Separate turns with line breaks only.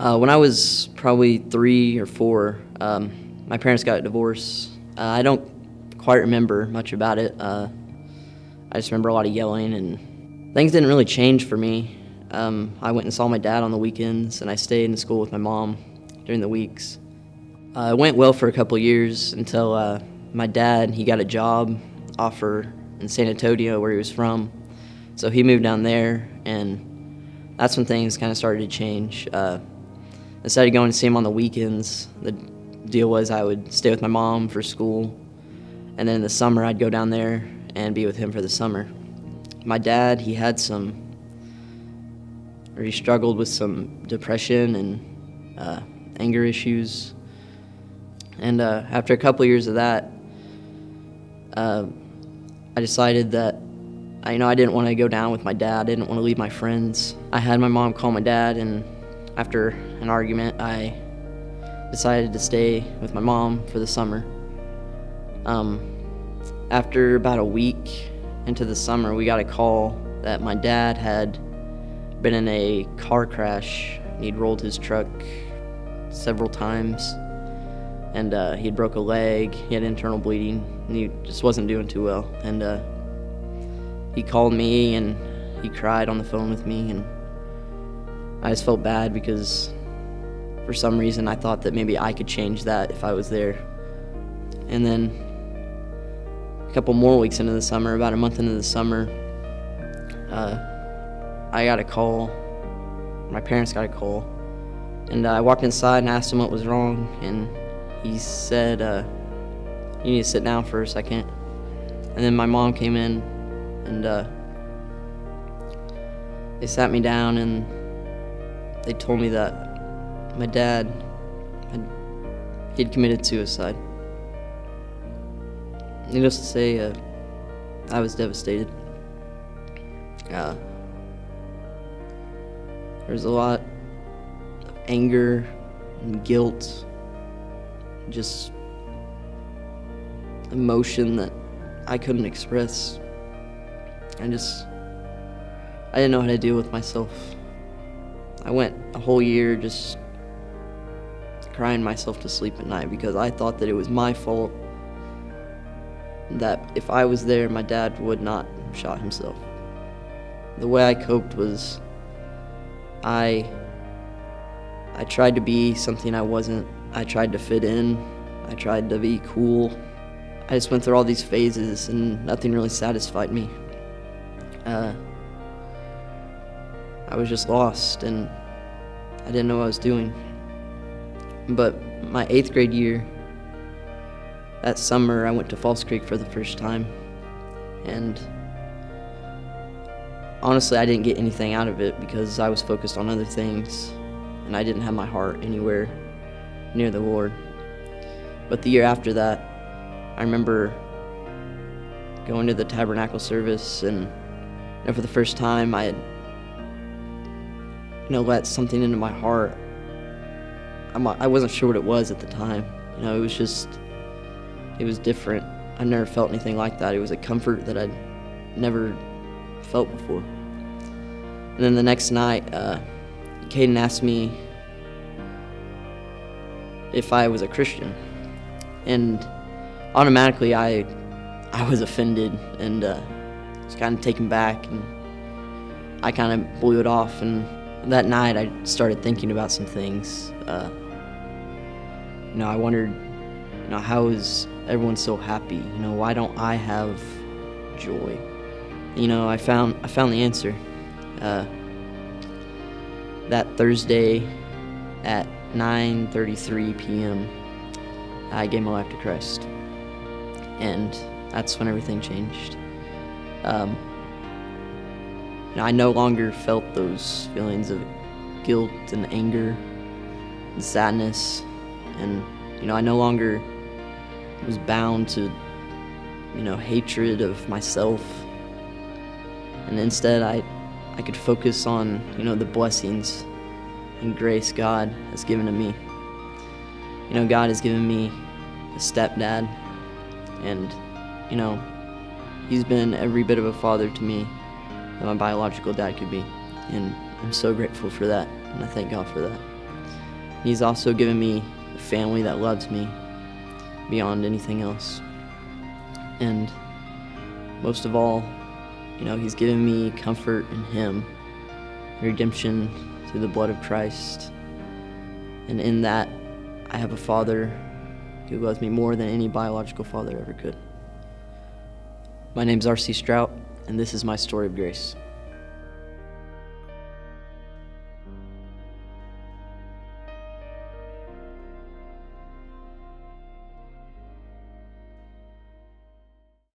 When I was probably 3 or 4, my parents got a divorce. I don't quite remember much about it. I just remember a lot of yelling, and things didn't really change for me. I went and saw my dad on the weekends, and I stayed in school with my mom during the weeks. It went well for a couple years until my dad, he got a job offer in San Antonio where he was from. So he moved down there, and that's when things kind of started to change. Instead of going to see him on the weekends, the deal was I would stay with my mom for school, and then in the summer I'd go down there and be with him for the summer. My dad, he struggled with some depression and anger issues. And after a couple years of that, I decided that I didn't want to go down with my dad. I didn't want to leave my friends. I had my mom call my dad, and after an argument, I decided to stay with my mom for the summer. After about a week into the summer, we got a call that my dad had been in a car crash. He'd rolled his truck several times, and he had broke a leg. He had internal bleeding, and he just wasn't doing too well. And he called me, and he cried on the phone with me, and I just felt bad because for some reason I thought that maybe I could change that if I was there. And then a couple more weeks into the summer, about a month into the summer, I got a call. My parents got a call, and I walked inside and asked him what was wrong, and he said, "You need to sit down for a second." And then my mom came in, and they sat me down, and they told me that my dad he'd committed suicide. Needless to say, I was devastated. There was a lot of anger and guilt, just emotion that I couldn't express. I didn't know how to deal with myself. I went a whole year just crying myself to sleep at night because I thought that it was my fault, that if I was there, my dad would not have shot himself. The way I coped was I tried to be something I wasn't. I tried to fit in. I tried to be cool. I just went through all these phases, and nothing really satisfied me. I was just lost, and I didn't know what I was doing. But my 8th grade year, that summer, I went to False Creek for the first time, and honestly, I didn't get anything out of it because I was focused on other things, and I didn't have my heart anywhere near the Lord. But the year after that, I remember going to the tabernacle service, and for the first time, I had let something into my heart. I wasn't sure what it was at the time. It was different. I never felt anything like that. It was a comfort that I'd never felt before. And then the next night, Caden asked me if I was a Christian, and automatically I was offended and was kind of taken back, and I kind of blew it off. And that night I started thinking about some things. I wondered, how is everyone so happy? Why don't I have joy? I found the answer. That Thursday at 9:33 p.m., I gave my life to Christ, and that's when everything changed. I no longer felt those feelings of guilt and anger and sadness, and I no longer was bound to hatred of myself, and instead I could focus on the blessings and grace God has given to me. God has given me a stepdad, and he's been every bit of a father to me that my biological dad could be, and I'm so grateful for that, and I thank God for that. He's also given me a family that loves me beyond anything else. And most of all, He's given me comfort in Him, redemption through the blood of Christ. And in that, I have a Father who loves me more than any biological father ever could. My name's R.C. Strout, and this is my story of grace.